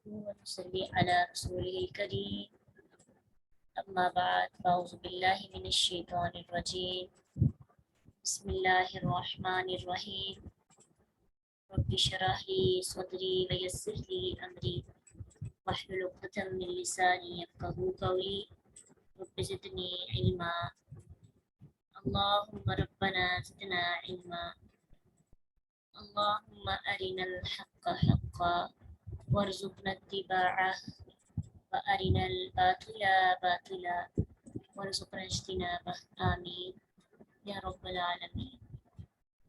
ونصلي على رسوله الكريم أما بعد فأعوذ بالله من الشيطان الرجيم بسم الله الرحمن الرحيم رب اشرح لي صدري ويسر لي أمري واحلل عقدة من لساني يفقهوا قولي رب زدني علما اللهم ربنا زدنا علما اللهم أرنا الحق حقا وارزقنا اتباعه وأرنا الباطل باطلا وارزقنا اجتنابه آمین یا رب العالمین۔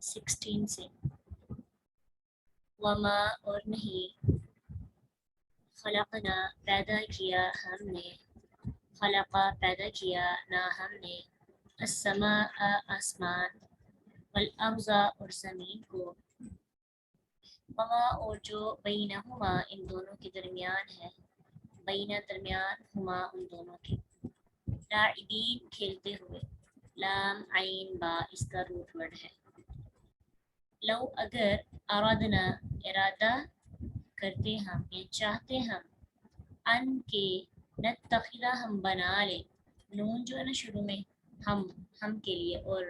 16 سے وما اور نہیں خلقنا پیدا کیا ہم نے خلقا پیدا کیا نہ ہم نے السماء آسمان والارض اور زمین کو وما اور جو بینہما ان دونوں کے درمیان ہے بینہ درمیان ہما ان دونوں کے لاعبین کھیلتے ہوئے لام عین با اس کا روٹ ورڈ ہے۔ لو اگر ارادنا ارادہ کرتے ہم یا چاہتے ہم ان کے نتخذہ ہم بنا لیں نون جو ہے نا شروع میں ہم کے لیے اور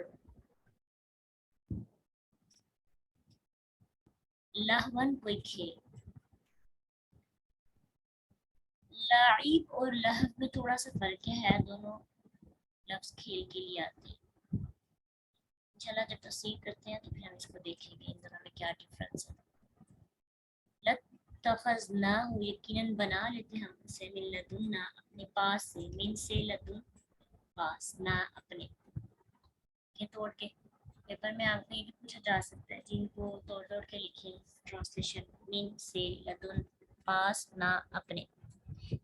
لہون کوئی کھیل لاعب اور لہو میں تھوڑا سا فرق ہے دونوں لفظ کھیل کے لیے آتے ہیں انشاءاللہ جب تفسیر کرتے ہیں تو پھر ہم اس کو دیکھیں گے ان دونوں میں کیا ڈفرنس ہے۔ لَتَّخَذْنَاهُ یقیناً بنا لیتے ہم اسے من لدنا اپنے پاس سے من سے لدن پاس نہ اپنے یہ توڑ کے پیپر میں آپ کو یہ بھی پوچھا جا سکتا ہے جن کو توڑ توڑ کے لکھیں ٹرانسلیشن من سے لدن پاس نہ اپنے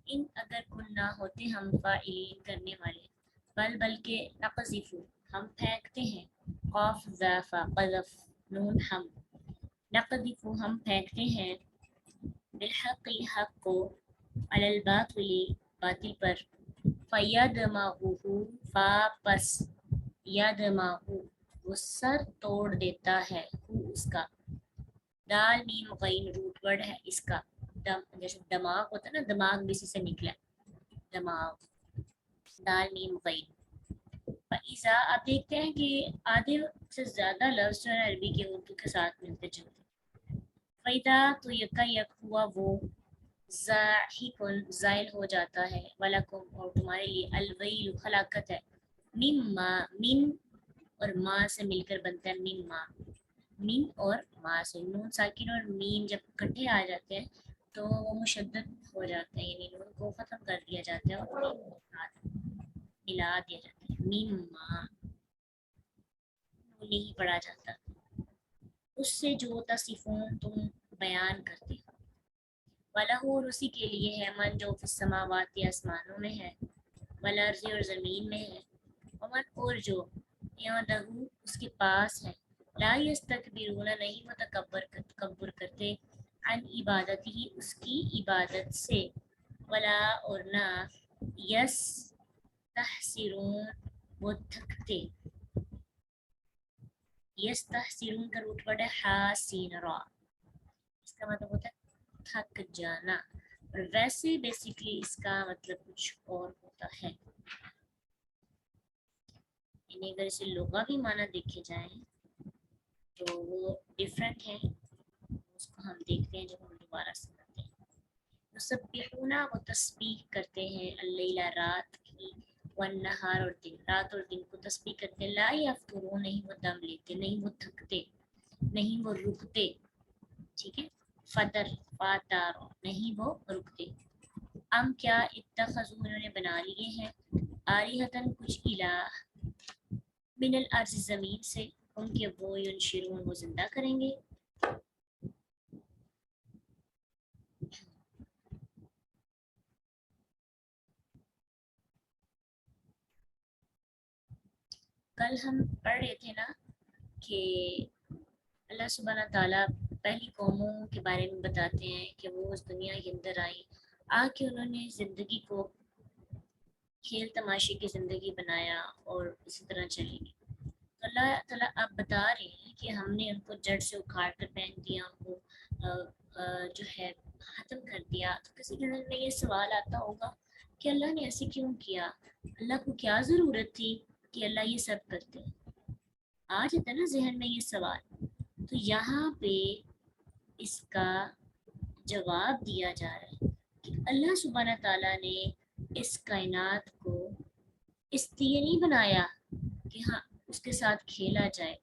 ان اگر کن نہ ہوتے ہم فاعلین کرنے والے بلکہ نقذف ہم پھینکتے ہیں قاف ذافا قذف نون ہم نقذف ہم پھینکتے ہیں بالحق حق کو علی الباطل باطل پر فیدمغہ واپس یدمغہ وہ سر توڑ دیتا ہے اس کا دال میم غین روٹ ورڈ ہے اس کا جیسے دماغ ہوتا ہے نا دماغ بھی اسی سے نکلا دماغ دال میم غین فَإِذَا آپ دیکھتے ہیں کہ آدھے سے زیادہ لفظ جو ہے عربی کے اردو کے ساتھ ملتے جلتے فَإِذَا تو یکا یک ہوا وہ زاحکن زائل ہو جاتا ہے وَلَکُمْ اور تمہارے لیے الویل ہلاکت ہے مما من اور ما سے مل کر بنتا ہے مما من اور ما سے نون ساکن اور میم جب اکٹھے آ جاتے ہیں تو وہ مشدد ہو جاتے ہیں یعنی نون کو ختم کر دیا جاتا ہے اور میم کو ملا دیا جاتا ہے مما نون نہیں پڑھا جاتا اس سے جو تصفون تم بیان کرتے ہو وَلَهُ اور اسی کے لیے ہے من جو فی السماوات آسمانوں میں ہے والارض اور زمین میں ہے ومن اور جو یعدہو اس کے پاس ہے لا یستکبرون نہیں وہ تکبر کرتے عن عبادتی اس کی عبادت سے ولا اور نہ یستحسرون وہ تھکتے یستحسرون کا روٹ ورڈ ہے حاسین را اس کا مطلب ہوتا ہے تھک جانا اور ویسے بیسیکلی اس کا مطلب کچھ اور ہوتا ہے یعنی اگر اسے لغوی معنی دیکھے جائیں تو وہ ڈفرینٹ ہے اس کو ہم دیکھتے ہیں جب ہم دوبارہ سنتے ہیں یسبحون وہ تسبیح کرتے ہیں اللیل رات کی والنہار اور دن رات اور دن کو تسبیح کرتے ہیں لا یفترون نہیں وہ دم لیتے نہیں وہ تھکتے نہیں وہ رکتے ٹھیک ہے فطر فاتار نہیں وہ رکتے ام کیا اتخذوا انہوں نے بنا لیے ہیں آلہتن کچھ الہ من الارض زمین سے ان کے وہ ینشرون وہ زندہ کریں گے کل ہم پڑھ رہے تھے نا کہ اللہ سبحانہ تعالیٰ پہلی قوموں کے بارے میں بتاتے ہیں کہ وہ اس دنیا کے اندر آئیں آ کے انہوں نے زندگی کو کھیل تماشے کی زندگی بنایا اور اسی طرح چلے گی تو اللہ تعالیٰ آپ بتا رہے ہیں کہ ہم نے ان کو جڑ سے اکھاڑ کر پھینک دیا ان کو جو ہے ختم کر دیا، تو کسی کے ذہن میں یہ سوال آتا ہوگا کہ اللہ نے ایسے کیوں کیا، اللہ کو کیا ضرورت تھی کہ اللہ یہ سب کرتے. آ جاتا ہے نا ذہن میں یہ سوال. تو یہاں پہ اس کا جواب دیا جا رہا ہے کہ اللہ سبحانہ تعالیٰ نے اس کائنات کو اس لیے نہیں بنایا کہ ہاں اس کے ساتھ کھیلا جائے.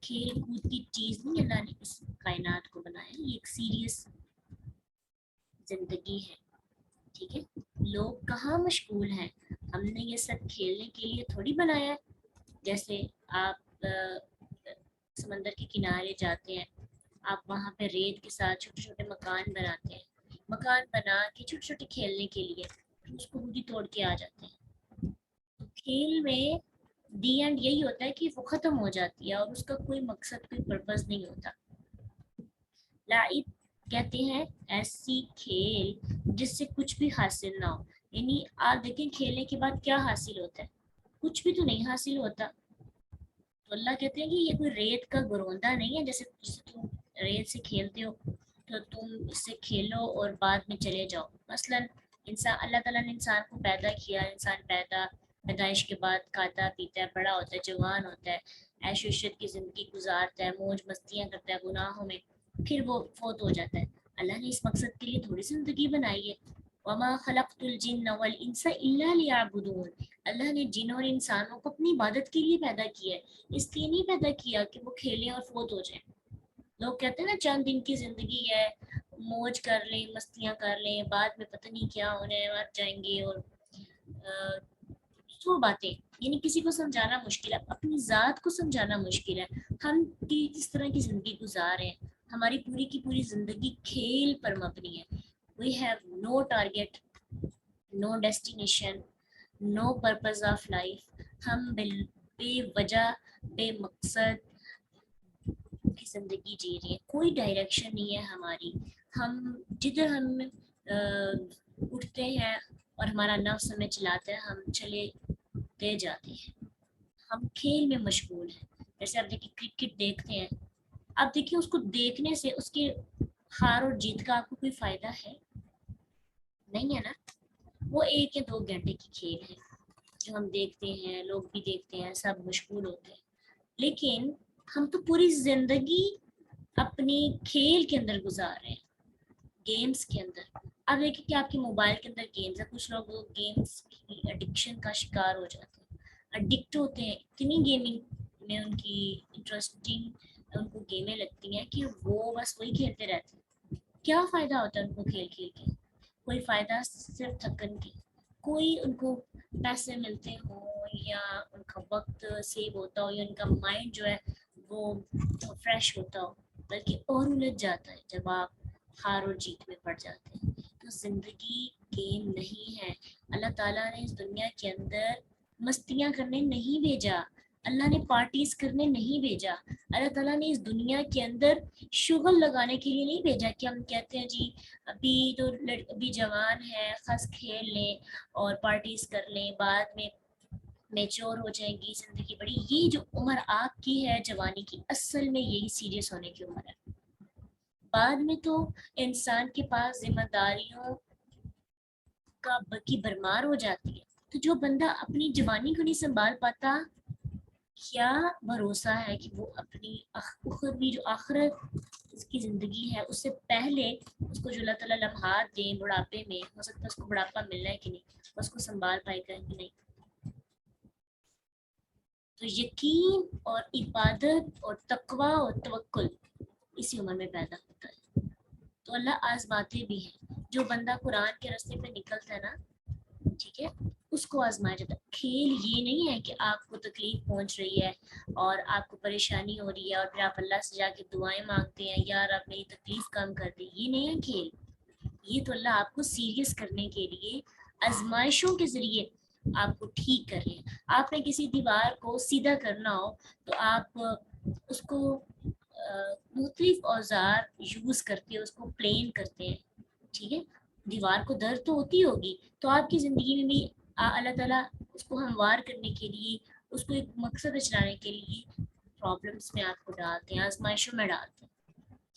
کھیل کود کی چیز نہیں اللہ نے اس کائنات کو بنایا. یہ ایک سیریس زندگی ہے. ٹھیک ہے، لوگ کہاں مشغول ہیں. ہم نے یہ سب کھیلنے کے لیے تھوڑی بنایا ہے. جیسے آپ سمندر کے کنارے جاتے ہیں، آپ وہاں پہ ریت کے ساتھ چھوٹے چھوٹے مکان بناتے ہیں. مکان بنا کے چھوٹے چھوٹے کھیلنے کے لیے اس کو خود ہی توڑ کے آ جاتے ہیں. کھیل میں دی اینڈ یہی ہوتا ہے کہ وہ ختم ہو جاتی ہے اور اس کا کوئی مقصد کوئی پرپز نہیں ہوتا. لعب کہتے ہیں ایسی کھیل جس سے کچھ بھی حاصل نہ ہو. یعنی آپ دیکھیں کھیلنے کے بعد کیا حاصل ہوتا ہے، کچھ بھی تو نہیں حاصل ہوتا. تو اللہ کہتے ہیں کہ یہ کوئی ریت کا گروندا نہیں ہے جیسے تم ریت سے کھیلتے ہو تو تم اس سے کھیلو اور بعد میں چلے جاؤ. مثلا انسان، اللہ تعالیٰ نے انسان کو پیدا کیا، انسان پیدائش کے بعد کھاتا پیتا ہے، بڑا ہوتا ہے، جوان ہوتا ہے، عیش و عشرت کی زندگی گزارتا ہے، موج مستیاں کرتا ہے گناہوں میں، پھر وہ فوت ہو جاتا ہے. اللہ نے اس مقصد کے لیے تھوڑی زندگی بنائی ہے. وما خلقت الجن والانس الا ليعبدون. اللہ نے جن اور انسانوں کو اپنی عبادت کے لیے پیدا کیا ہے، اس لیے نہیں پیدا کیا کہ وہ کھیلیں اور فوت ہو جائیں. لوگ کہتے ہیں نا چند دن کی زندگی ہے، موج کر لیں، مستیاں کر لیں، بعد میں پتہ نہیں کیا ہونے، مر جائیں گے. اور سو باتیں، یعنی کسی کو سمجھانا مشکل ہے، اپنی ذات کو سمجھانا مشکل ہے. ہم کس طرح کی زندگی گزار رہے ہیں، ہماری پوری کی پوری زندگی کھیل پر مبنی ہے. We have no target, no destination, no purpose of life. ہم بے وجہ بے مقصد کی زندگی جی رہی ہے، کوئی ڈائریکشن نہیں ہے ہماری. ہم جدھر ہم اٹھتے ہیں اور ہمارا نفس ہمیں چلاتا ہے، ہم چلے جاتے ہیں. ہم کھیل میں مشغول ہیں. جیسے آپ دیکھیں کرکٹ دیکھتے ہیں، آپ دیکھیں اس کو دیکھنے سے اس کے ہار اور جیت کا آپ کو کوئی فائدہ ہے؟ نہیں ہے نا. وہ 1 یا 2 گھنٹے کی کھیل ہے جو ہم دیکھتے ہیں، لوگ بھی دیکھتے ہیں، سب مشغول ہوتے ہیں. لیکن ہم تو پوری زندگی اپنی کھیل کے اندر گزار رہے ہیں، گیمز کے اندر. اب دیکھیں کہ آپ کے موبائل کے اندر گیمز ہیں، کچھ لوگ گیمز کی ایڈکشن کا شکار ہو جاتے ہیں، ایڈکٹ ہوتے ہیں. اتنی گیمنگ میں ان کی انٹرسٹنگ ان کو گیمیں لگتی ہیں کہ وہ بس وہی کھیلتے رہتے ہیں. کیا فائدہ ہوتا ہے ان کو کھیل کھیل کے؟ کوئی فائدہ صرف تھکن کی. کوئی ان کو پیسے ملتے ہوں یا ان کا وقت سیو ہوتا ہو یا ان کا مائنڈ جو ہے وہ فریش ہوتا ہو، بلکہ اور الجھ جاتا ہے جب آپ ہار اور جیت میں پڑ جاتے ہیں. تو زندگی گیم نہیں ہے. اللہ تعالیٰ نے اس دنیا کے اندر مستیاں کرنے نہیں بھیجا، اللہ نے پارٹیز کرنے نہیں بھیجا. اللہ تعالیٰ نے اس دنیا کے اندر شغل لگانے کے لیے نہیں بھیجا کہ ہم کہتے ہیں جی ابھی تو ابھی جوان ہے، خس کھیل لیں اور پارٹیز کر لیں، بعد میں میچور ہو جائیں گی زندگی بڑی. یہ جو عمر آپ کی ہے جوانی کی، اصل میں یہی سیریس ہونے کی عمر ہے. بعد میں تو انسان کے پاس ذمہ داریوں کی بھرمار ہو جاتی ہے. تو جو بندہ اپنی جوانی کو نہیں سنبھال پاتا، کیا بھروسہ ہے کہ وہ اپنی اخروی جو آخرت اس کی زندگی ہے اس سے پہلے اس کو جو اللہ تعالیٰ لمحات دیں بڑھاپے میں، ہو سکتا ہے اس کو بڑھاپا ملنا ہے کہ نہیں، اس کو سنبھال پائے گا کہ نہیں. تو یقین اور عبادت اور تقوی اور توکل اسی عمر میں پیدا ہوتا ہے. تو اللہ آزماتے بھی ہیں. جو بندہ قرآن کے راستے پہ نکلتا ہے نا، ٹھیک ہے، اس کو آزمایا جاتا ہے. کھیل یہ نہیں ہے کہ آپ کو تکلیف پہنچ رہی ہے اور آپ کو پریشانی ہو رہی ہے اور پھر آپ اللہ سے جا کے دعائیں مانگتے ہیں یار آپ میری تکلیف کم کر دیں. یہ نہیں ہے کھیل. یہ تو اللہ آپ کو سیریس کرنے کے لیے آزمائشوں کے ذریعے آپ کو ٹھیک کر رہے ہیں. آپ نے کسی دیوار کو سیدھا کرنا ہو تو آپ اس کو مختلف اوزار یوز کرتے ہیں، اس کو پلین کرتے ہیں. ٹھیک ہے، دیوار کو درد تو ہوتی ہوگی، تو آپ کی زندگی میں بھی اللہ تعالیٰ اس کو ہموار کرنے کے لیے، اس کو ایک مقصد چلانے کے لیے پرابلمس میں آپ کو ڈالتے ہیں، آزمائشوں میں ڈالتے ہیں.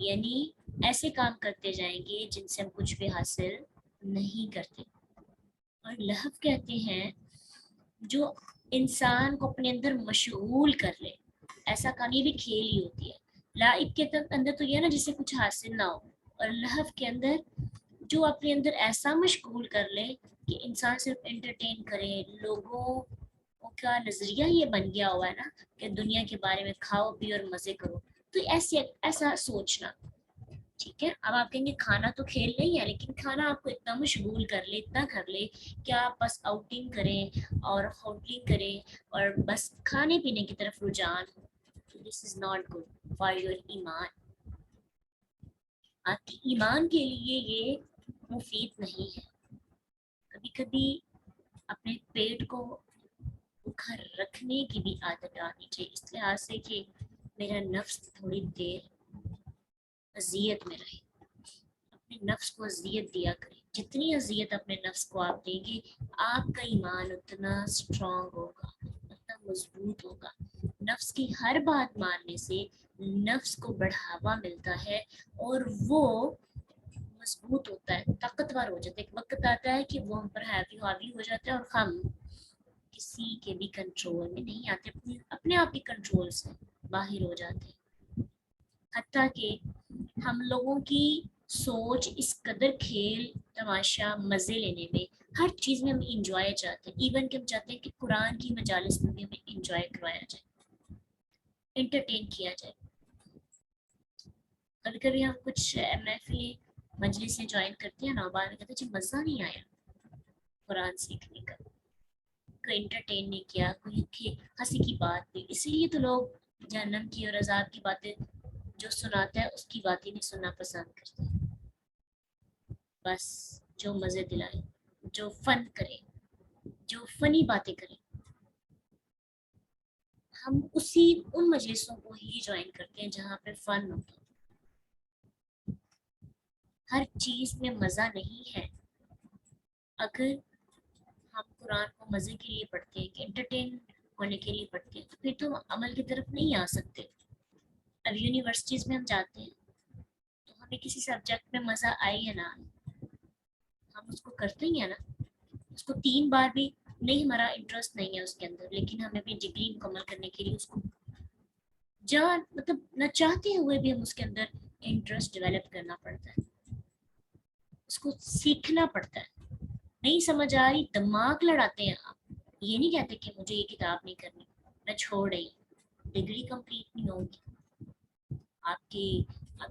یعنی ایسے کام کرتے جائیں گے جن سے ہم کچھ بھی حاصل نہیں کرتے. اور لہو کہتے ہیں جو انسان کو اپنے اندر مشغول کر لے, ایسا کام, یہ بھی کھیل ہی ہوتی ہے. لعب کے اندر تو یہ ہے نا جس سے کچھ حاصل نہ ہو, اور لہو کے اندر جو اپنے اندر ایسا مشغول کر لے کہ انسان صرف انٹرٹین کرے. لوگوں کا نظریہ یہ بن گیا ہوا ہے نا کہ دنیا کے بارے میں کھاؤ پیو اور مزے کرو, تو ایسا سوچنا. ٹھیک ہے, اب آپ کہیں گے کھانا تو کھیل نہیں ہے, لیکن کھانا آپ کو اتنا مشغول کر لے, اتنا کر لے کہ آپ بس آؤٹنگ کریں اور ہوٹلنگ کریں اور بس کھانے پینے کی طرف رجحان ہو. This is not good for your ایمان. آپ کی ایمان کے لیے یہ مفید نہیں ہے. کبھی کبھی اپنے پیٹ کو بھوکا رکھنے کی بھی عادت آنی چاہیے, اس لحاظ سے کہ میرا نفس تھوڑی دیر اذیت میں رہے. اپنے نفس کو اذیت دیا کریں. جتنی اذیت اپنے نفس کو آپ دیں گے, آپ کا ایمان اتنا اسٹرانگ ہوگا, اتنا مضبوط ہوگا. نفس کی ہر بات ماننے سے نفس کو بڑھاوا ملتا ہے اور وہ مضبوط ہوتا ہے, طاقتور ہو جاتا ہے. ایک وقت آتا ہے کہ وہ ہم پر حاوی ہو جاتا ہے اور ہم کسی کے بھی کنٹرول میں نہیں آتے, اپنے آپ کے کنٹرول سے باہر ہو جاتے ہیں. حتیٰ کہ ہم لوگوں کی سوچ اس قدر کھیل تماشا مزے لینے میں, ہر چیز میں ہم انجوائے چاہتے ہیں. ایون کہ ہم چاہتے ہیں کہ قرآن کی مجالس میں بھی ہمیں انجوائے کروایا جائے, انٹرٹین کیا جائے. کبھی کبھی ہم کچھ محفلیں مجلس سے جوائن کرتے ہیں نا, بعد میں کہتے ہیں جی مزہ نہیں آیا قرآن سیکھنے کا, کوئی انٹرٹین نہیں کیا, کوئی ہنسی کی بات نہیں. اسی لیے تو لوگ جہنم کی اور عذاب کی باتیں جو سناتا ہے اس کی باتیں نہیں سننا پسند کرتے. بس جو مزے دلائے, جو فن کرے, جو فنی باتیں کرے, ہم ان مجلسوں کو ہی جوائن کرتے ہیں جہاں پہ فن ہوتا ہے. ہر چیز میں مزہ نہیں ہے. اگر ہم قرآن کو مزے کے لیے پڑھتے ہیں, کہ انٹرٹین ہونے کے لیے پڑھتے ہیں, تو پھر تو عمل کی طرف نہیں آ سکتے. اب یونیورسٹیز میں ہم جاتے ہیں تو ہمیں کسی سبجیکٹ میں مزہ آئے یا نہ آئے, ہم اس کو کرتے ہی ہیں نا. اس کو 3 بار بھی نہیں, ہمارا انٹرسٹ نہیں ہے اس کے اندر, لیکن ہمیں اپنی ڈگری مکمل کرنے کے لیے اس کو مطلب نہ چاہتے ہوئے بھی ہم اس کے اندر انٹرسٹ ڈیولپ کرنا پڑتا ہے, اس کو سیکھنا پڑتا ہے. نہیں سمجھ آ رہی, دماغ لڑاتے ہیں آپ. یہ نہیں کہتے کہ مجھے یہ کتاب نہیں کرنی, میں چھوڑ رہی. ڈگری کمپلیٹ نہیں ہوگی, آپ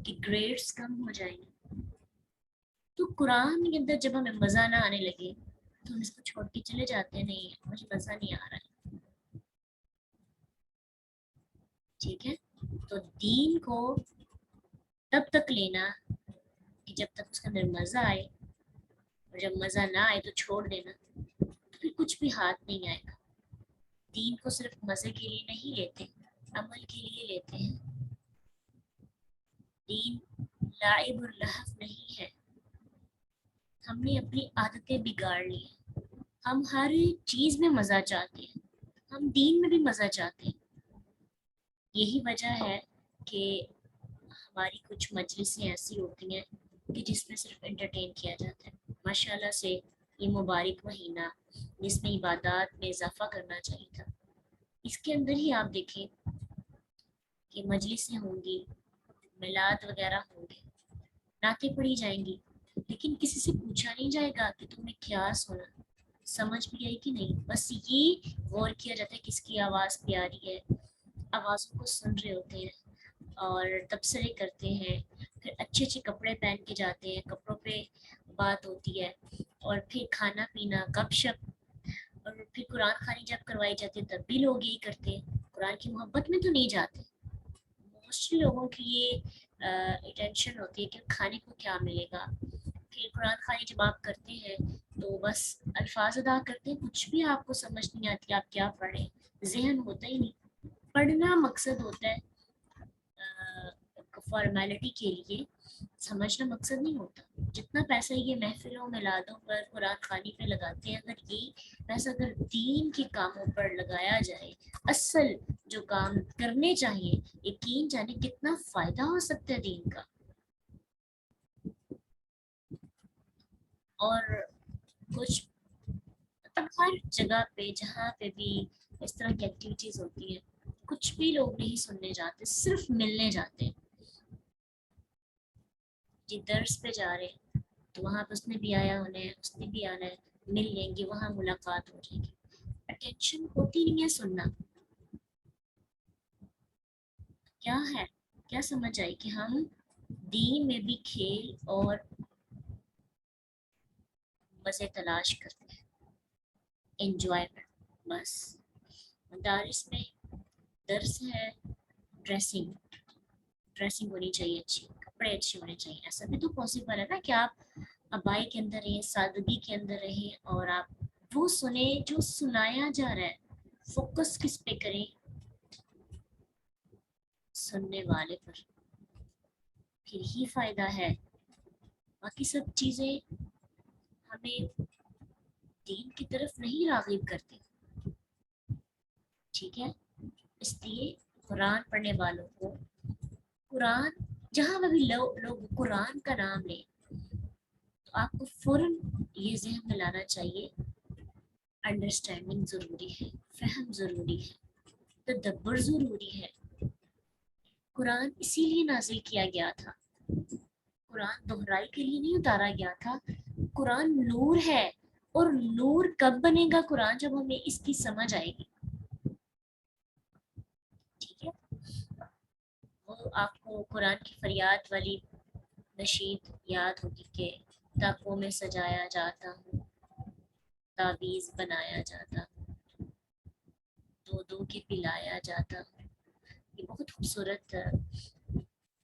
کی گریڈز کم ہو جائیں گے. تو قرآن کے اندر جب ہمیں مزہ نہ آنے لگے تو ہم اس کو چھوڑ کے چلے جاتے ہیں, نہیں مجھے مزہ نہیں آ رہا ہے. ٹھیک ہے, تو دین کو تب تک لینا کہ جب تک اس کے اندر مزہ آئے, اور جب مزہ نہ آئے تو چھوڑ دینا, تو پھر کچھ بھی ہاتھ نہیں آئے گا. دین کو صرف مزے کے لیے نہیں لیتے, عمل کے لیے لیتے ہیں. دین لعب اور لہو نہیں ہے. ہم نے اپنی عادتیں بگاڑ لی ہیں. ہم ہر چیز میں مزہ چاہتے ہیں, ہم دین میں بھی مزہ چاہتے ہیں. یہی وجہ ہے کہ ہماری کچھ مجلسیں ایسی ہوتی ہیں کہ جس میں صرف انٹرٹین کیا جاتا ہے. ماشاءاللہ سے یہ مبارک مہینہ جس میں عبادات میں اضافہ کرنا چاہیے تھا, اس کے اندر ہی آپ دیکھیں کہ مجلسیں ہوں گی, میلاد وغیرہ ہوں گے, نعتیں پڑھی جائیں گی, لیکن کسی سے پوچھا نہیں جائے گا کہ تمہیں کیا سنا, سمجھ بھی آئی کہ نہیں. بس یہ غور کیا جاتا ہے کس کی آواز پیاری ہے, آوازوں کو سن رہے ہوتے ہیں اور تبصرے کرتے ہیں. پھر اچھے اچھے کپڑے پہن کے جاتے ہیں, کپڑوں پہ بات ہوتی ہے, اور پھر کھانا پینا, گپ شپ, اور پھر قرآن خوانی جب کروائی جاتی ہے تب بھی لوگ یہی کرتے ہیں. قرآن کی محبت میں تو نہیں جاتے. موسٹلی لوگوں کی یہ اٹینشن ہوتی ہے کہ کھانے کو کیا ملے گا. پھر قرآن خوانی جب آپ کرتے ہیں تو بس الفاظ ادا کرتے ہیں, کچھ بھی آپ کو سمجھ نہیں آتی آپ کیا پڑھیں, ذہن ہوتا ہی نہیں. پڑھنا مقصد ہوتا ہے فارمیلٹی کے لیے, سمجھنا مقصد نہیں ہوتا. جتنا پیسہ یہ محفلوں میلادوں پر قرآن خوانی پہ لگاتے ہیں, اگر یہی پیسہ اگر دین کے کاموں پر لگایا جائے, اصل جو کام کرنے چاہیے, یقین جانے کتنا فائدہ ہو سکتا ہے دین کا. اور کچھ مطلب ہر جگہ پہ جہاں پہ بھی اس طرح کی ایکٹیویٹیز ہوتی ہیں کچھ بھی لوگ نہیں سننے جاتے، صرف ملنے جاتے ہیں. جی درس پہ جا رہے ہیں تو وہاں پہ اس نے بھی آیا ہونا ہے، اس نے بھی آنا ہے، مل لیں گے، وہاں ملاقات ہو جائے گی. اٹینشن ہوتی نہیں ہے سننا. کیا ہے، کیا سمجھ آئی کہ ہم دین میں بھی کھیل اور مزے تلاش کرتے ہیں، انجوائمنٹ. بس مدارس میں درس ہے، ڈریسنگ ڈریسنگ ہونی چاہیے اچھی، کپڑے اچھے ہونے چاہیے. ایسا بھی تو پاسبل ہے نا کہ آپ ابائی کے اندر رہیں، سادگی کے اندر رہیں اور آپ وہ سنیں جو سنایا جا رہا ہے. فوکس کس پہ کریں؟ سننے والے پر، پھر ہی فائدہ ہے. باقی سب چیزیں ہمیں دین کی طرف نہیں راغب کرتی. ٹھیک ہے، اس لیے قرآن پڑھنے والوں کو قرآن جہاں بھی لوگ قرآن کا نام لیں تو آپ کو فوراً یہ ذہن میں لانا چاہیے انڈرسٹینڈنگ ضروری ہے، فہم ضروری ہے، تدبر ضروری ہے. قرآن اسی لیے نازل کیا گیا تھا، قرآن دہرائی کے لیے نہیں اتارا گیا تھا. قرآن نور ہے، اور نور کب بنے گا قرآن؟ جب ہمیں اس کی سمجھ آئے گی. ٹھیک ہے، وہ آپ کو قرآن کی فریاد والی نشید یاد ہوگی کہ تاکوں میں سجایا جاتا ہوں، تعویذ بنایا جاتا ہوں، دو دو کے پلایا جاتا ہوں. یہ بہت خوبصورت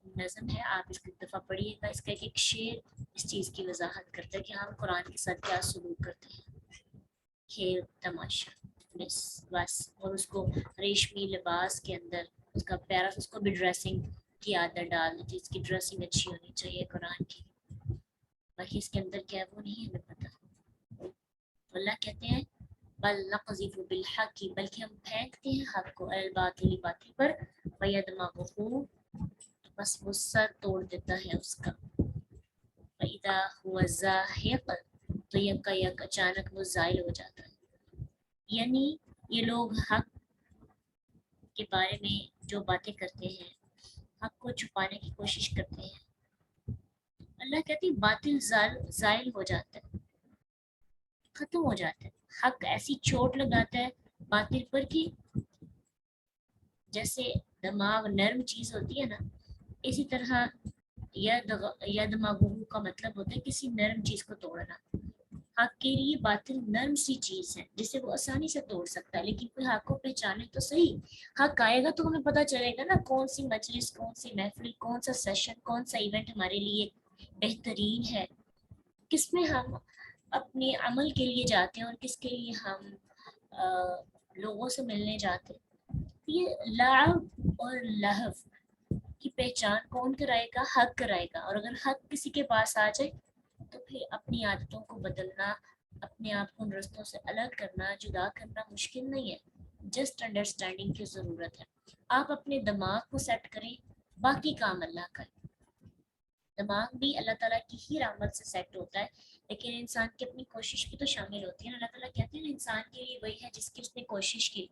نظم ہے، آپ اس کو ایک دفعہ پڑھیے گا. اس کا ایک شعر اس چیز کی وضاحت کرتا ہے کہ ہم قرآن کے ساتھ کیا سلوک کرتے ہیں. کھیل تماشا بس بس، اور اس کو ریشمی لباس کے اندر اس کا پیارا، اس کو بھی ڈریسنگ کی عادت ڈال دیتی. اس کی ڈریسنگ اچھی ہونی چاہیے قرآن کی. باقی اس کے اندر کیا ہے وہ نہیں ہمیں پتہ. اللہ کہتے ہیں بل نقذف بالحق، بلکہ ہم پھینکتے ہیں حق کو الباطل باطل پر، فیدمغه، بس وہ سر توڑ دیتا ہے اس کا. فَإِذَا هُوَ زَاهِقٌ، تو یک کا یک اچانک وہ زائل ہو جاتا ہے. یعنی یہ لوگ حق کے بارے میں جو باتیں کرتے ہیں، حق کو چھپانے کی کوشش کرتے ہیں، اللہ کہتی باطل زائل ہو جاتا ہے، ختم ہو جاتا ہے. حق ایسی چوٹ لگاتا ہے باطل پر کہ جیسے دماغ نرم چیز ہوتی ہے نا، اسی طرح یدمغہ کا مطلب ہوتا ہے کسی نرم چیز کو توڑنا. حق کے لیے باطل نرم سی چیز ہے جسے وہ آسانی سے توڑ سکتا ہے. لیکن کوئی حق کو پہچانے تو صحیح. حق آئے گا تو ہمیں پتہ چلے گا نا کون سی مجلس، کون سی محفل، کون سا سیشن، کون سا ایونٹ ہمارے لیے بہترین ہے، کس میں ہم اپنے عمل کے لیے جاتے ہیں اور کس کے لیے ہم لوگوں سے ملنے جاتے ہیں. یہ لعب اور لہو کی پہچان کون کرائے گا؟ حق کرائے گا. اور اگر حق کسی کے پاس آ جائے تو پھر اپنی عادتوں کو بدلنا، اپنے آپ کو ان رستوں سے الگ کرنا، جدا کرنا مشکل نہیں ہے. جسٹ انڈرسٹینڈنگ کی ضرورت ہے. آپ اپنے دماغ کو سیٹ کریں، باقی کام اللہ کا ہے. دماغ بھی اللہ تعالیٰ کی ہی رحمت سے سیٹ ہوتا ہے، لیکن انسان کی اپنی کوشش بھی تو شامل ہوتی ہے. اللہ تعالیٰ کہتے ہیں انسان کے لیے وہی ہے جس کی اس نے کوشش کی.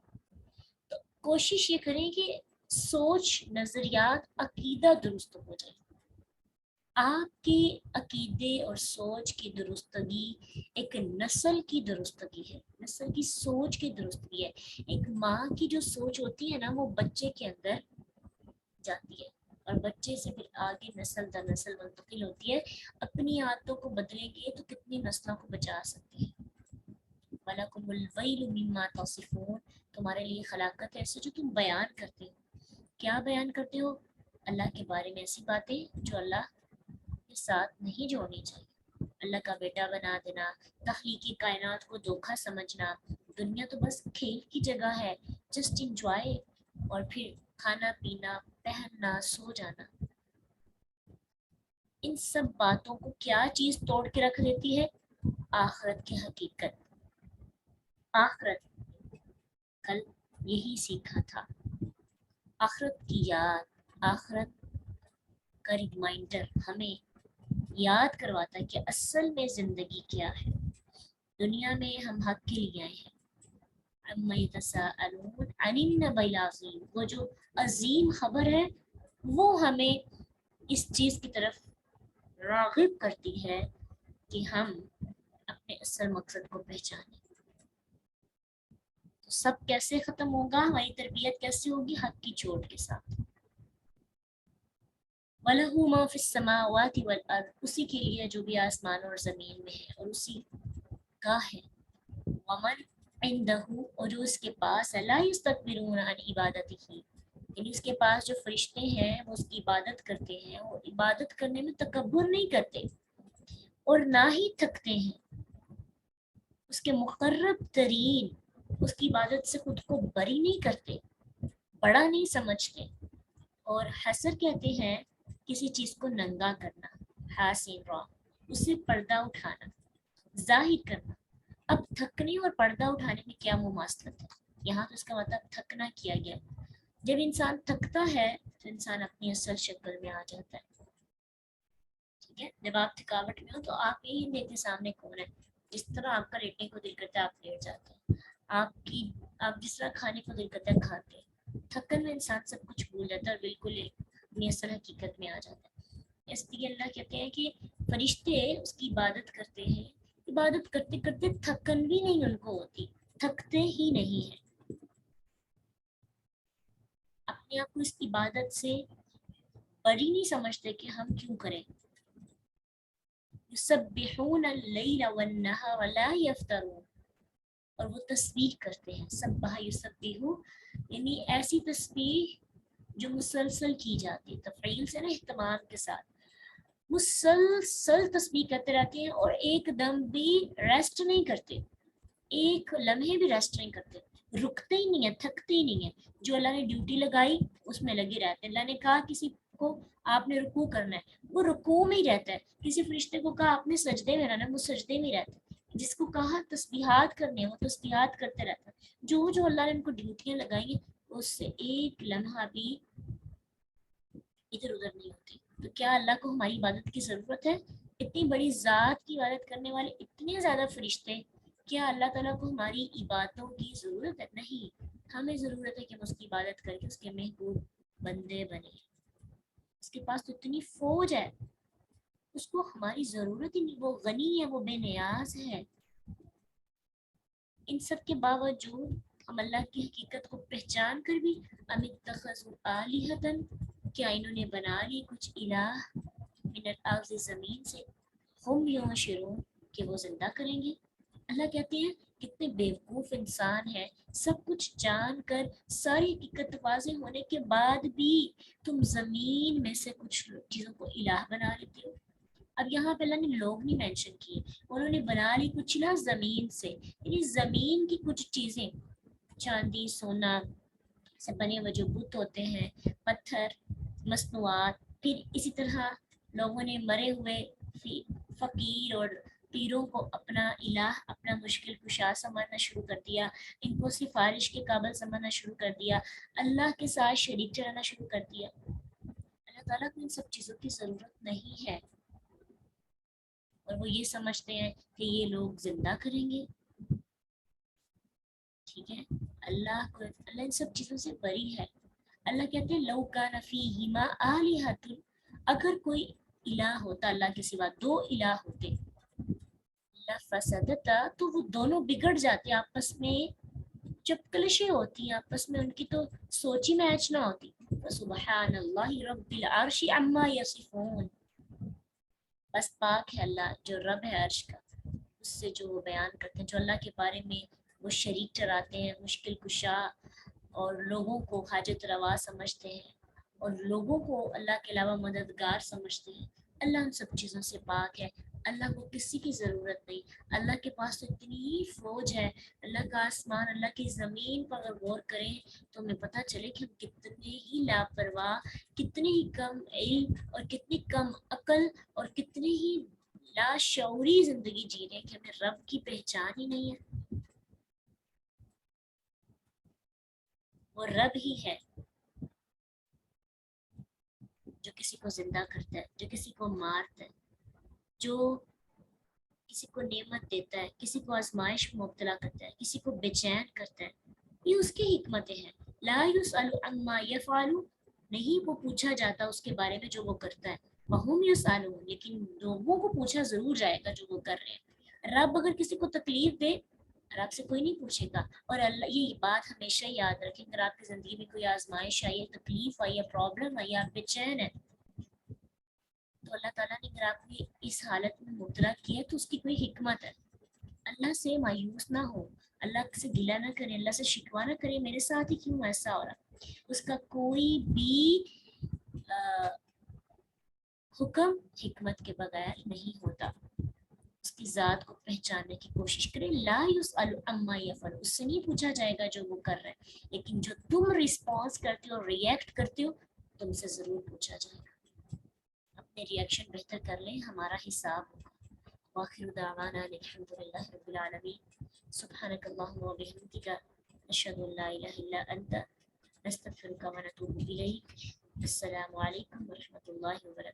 تو کوشش یہ کریں کہ سوچ، نظریات، عقیدہ درست ہو جائے. آپ کے عقیدے اور سوچ کی درستگی ایک نسل کی درستگی ہے، نسل کی سوچ کی درستگی ہے. ایک ماں کی جو سوچ ہوتی ہے نا وہ بچے کے اندر جاتی ہے اور بچے سے پھر آگے نسل در نسل منتقل ہوتی ہے. اپنی عادتوں کو بدلیں گے تو کتنی نسلوں کو بچا سکتے ہیں. وَلَكُمُ الْوَيْلُ مِمَّا تَصِفُونَ، تمہارے لیے خلاقت ہے ایسے جو تم بیان کرتے ہو. کیا بیان کرتے ہو؟ اللہ کے بارے میں ایسی باتیں جو اللہ کے ساتھ نہیں جوڑنی چاہیے. اللہ کا بیٹا بنا دینا، تخلیقی کائنات کو دھوکا سمجھنا، دنیا تو بس کھیل کی جگہ ہے، جسٹ انجوائے، اور پھر کھانا پینا، پہننا، سو جانا. ان سب باتوں کو کیا چیز توڑ کے رکھ دیتی ہے؟ آخرت کی حقیقت. آخرت کل یہی سیکھا تھا. آخرت کی یاد، آخرت کا ریمائنڈر ہمیں یاد کرواتا ہے کہ اصل میں زندگی کیا ہے. دنیا میں ہم حق کے لیے آئے ہیں. عما یتساءلون عن النبأ العظیم، وہ جو عظیم خبر ہے وہ ہمیں اس چیز کی طرف راغب کرتی ہے کہ ہم اپنے اصل مقصد کو پہچانیں. تو سب کیسے ختم ہوگا، ہماری تربیت کیسے ہوگی؟ حق کی چوٹ کے ساتھ. وَلَهُ مَا فِي السَّمَاوَاتِ وَالْأَرْضِ، اسی کے لیے جو بھی آسمان اور زمین میں ہے اور اسی کا ہے. وَمَنْ عِنْدَهُ، اور جو اس کے پاس ہے، لَا يَسْتَكْبِرُونَ عَنْ عِبَادَتِهِ، یعنی اس کے پاس جو فرشتے ہیں وہ اس کی عبادت کرتے ہیں اور عبادت کرنے میں تکبر نہیں کرتے اور نہ ہی تھکتے ہیں. اس کے مقرب ترین اس کی عبادت سے خود کو بری نہیں کرتے، بڑا نہیں سمجھتے. اور حسر کہتے ہیں کسی چیز کو ننگا کرنا، حاسین را، اس سے پردہ اٹھانا، ظاہر کرنا. اب تھکنے اور پردہ اٹھانے میں کیا مماثلت ہے؟ یہاں تو اس کا مطلب تھکنا کیا گیا. جب انسان تھکتا ہے تو انسان اپنی اصل شکل میں آ جاتا ہے. ٹھیک ہے، جب آپ تھکاوٹ میں ہو تو آپ یہی دیکھتے سامنے کون ہے. جس طرح آپ کا لیٹنے کو دل کرتا ہے آپ لیٹ جاتے ہیں، آپ جس طرح کھانے کو دل کرتا ہے کھاتے ہیں. تھکن میں انسان سب کچھ بھول جاتا ہے اور بالکل اپنی اصل حقیقت میں آ جاتا ہے. اس لیے اللہ کہتے ہیں کہ فرشتے اس کی عبادت کرتے ہیں، عبادت کرتے کرتے تھکن بھی نہیں ان کو ہوتی، تھکتے ہی نہیں ہیں. اپنے آپ کو اس عبادت سے بری نہیں سمجھتے کہ ہم کیوں کریں. یسبحون اللیل والنہار لا یفترون، اور وہ تسبیح کرتے ہیں. سبح یسبح یعنی ایسی تسبیح جو مسلسل کی جاتی ہے، تفعیل سے نا، اہتمام کے ساتھ مسلسل تسبیح کرتے رہتے ہیں اور ایک دم بھی ریسٹ نہیں کرتے، ایک لمحے بھی ریسٹ نہیں کرتے، رکتے ہی نہیں ہیں، تھکتے ہی نہیں ہیں. جو اللہ نے ڈیوٹی لگائی اس میں لگے رہتے ہیں. اللہ نے کہا کسی کو آپ نے رکوع کرنا ہے، وہ رکوع میں ہی رہتا ہے. کسی فرشتے کو کہا آپ نے سجدے میں رہنا ہے، وہ سجدے میں رہتا ہے. جس کو کہا تسبیحات کرنے ہیں وہ تسبیحات کرتے رہتا ہے. جو اللہ نے ان کو ڈیوٹیاں لگائی ہیں اس سے ایک لمحہ بھی ادھر ادھر نہیں ہوتی. تو کیا اللہ کو ہماری عبادت کی ضرورت ہے؟ اتنی بڑی ذات کی عبادت کرنے والے اتنے زیادہ فرشتے، کیا اللہ تعالیٰ کو ہماری عبادتوں کی ضرورت ہے؟ نہیں. ہمیں ضرورت ہے کہ ہم اس کی عبادت کر کے اس کے محبوب بندے بنے. اس کے پاس تو اتنی فوج ہے، اس کو ہماری ضرورت ہی نہیں. وہ غنی ہے، وہ بے نیاز ہے. ان سب کے باوجود ہم اللہ کی حقیقت کو پہچان کر بھی ام اتخذوا آلہۃ، کیا انہوں نے بنا لی کچھ الہ من الارض، زمین سے، ہم ینشرون، کہ وہ زندہ کریں گے. اللہ کہتے ہیں کتنے بیوقوف انسان ہیں، سب کچھ جان کر، ساری حقیقت واضح ہونے کے بعد بھی تم زمین میں سے کچھ چیزوں کو الہ بنا لیتے ہو. اب یہاں پہ اللہ نے لوگ نہیں مینشن کیے، انہوں نے بنا لی کچھ الہ زمین سے، یعنی زمین کی کچھ چیزیں، چاندی، سونا سے بنے ہوئے جو بت ہوتے ہیں، پتھر، مصنوعات. پھر اسی طرح لوگوں نے مرے ہوئے فقیر اور پیروں کو اپنا الہ، اپنا مشکل کشا سمجھنا شروع کر دیا، ان کو سفارش کے قابل سمجھنا شروع کر دیا، اللہ کے ساتھ شریک ٹھہرانا شروع کر دیا. اللہ تعالیٰ کو ان سب چیزوں کی ضرورت نہیں ہے، اور وہ یہ سمجھتے ہیں کہ یہ لوگ زندہ کریں گے. ٹھیک ہے، اللہ ان سب چیزوں سے بری ہے. اللہ کہتے ہیں لو کان فیہما آلہۃ، اگر کوئی الہ ہوتا اللہ کے سوا، دو الہ ہوتے، لفسدتا، تو وہ دونوں بگڑ جاتے آپس میں. جب کلشیں ہوتی ہیں آپس میں ان کی تو سوچ ہی میچ نہ ہوتی. سبحان اللہ رب العرش عما یصفون، بس پاک ہے اللہ جو رب ہے عرش کا اس سے جو وہ بیان کرتے ہیں، جو اللہ کے بارے میں وہ شریک ٹھہراتے ہیں، مشکل کشا، اور لوگوں کو حاجت روا سمجھتے ہیں اور لوگوں کو اللہ کے علاوہ مددگار سمجھتے ہیں. اللہ ان سب چیزوں سے پاک ہے. اللہ کو کسی کی ضرورت نہیں. اللہ کے پاس تو اتنی فوج ہے. اللہ کا آسمان، اللہ کی زمین پر اگر غور کریں تو ہمیں پتہ چلے کہ ہم کتنے ہی لاپرواہ، کتنے ہی کم علم اور کتنی کم عقل اور کتنی ہی لاشعوری زندگی جی رہے ہیں کہ ہمیں رب کی پہچان ہی نہیں ہے. وہ رب ہی ہے جو کسی کو زندہ کرتا ہے، جو کسی کو مارتا ہے. جو کسی کو نعمت دیتا ہے، کسی کو آزمائش میں مبتلا کرتا ہے، کسی کو بے چین کرتا ہے، یہ اس کی حکمتیں ہیں. لا یسأل عما یفعل، نہیں وہ پوچھا جاتا اس کے بارے میں جو وہ کرتا ہے. وہم یسألون، لیکن لوگوں کو پوچھا ضرور جائے گا جو وہ کر رہے ہیں. رب اگر کسی کو تکلیف دے، رب سے کوئی نہیں پوچھے گا. اور اللہ یہ بات ہمیشہ یاد رکھیں، اگر آپ کی زندگی میں کوئی آزمائش آئی ہے، تکلیف آئی ہے، پرابلم آئی ہے، آپ بے چین ہے، تو اللہ تعالیٰ نے اگر آپ کو اس حالت میں مبتلا کیا تو اس کی کوئی حکمت ہے. اللہ سے مایوس نہ ہو، اللہ سے گلہ نہ کریں، اللہ سے شکوہ نہ کریں میرے ساتھ ہی کیوں ایسا ہو رہا. اس کا کوئی بھی حکم حکمت کے بغیر نہیں ہوتا. اس کی ذات کو پہچاننے کی کوشش کریں. لا یسأل عما یفعل، اس سے نہیں پوچھا جائے گا جو وہ کر رہے ہیں، لیکن جو تم رسپانس کرتے ہو، ریئیکٹ کرتے ہو، تم سے ضرور پوچھا جائے گا. اپنے ریئیکشن بہتر کر لیں، ہمارا حساب ہوگا. وآخر دعوانا الحمد للہ رب العالمین. سبحانک اللہم وبحمدک، نشہد ان لا الہ الا انت، نستغفرک ونتوب الیک. السلام علیکم ورحمۃ اللہ وبرکاتہ.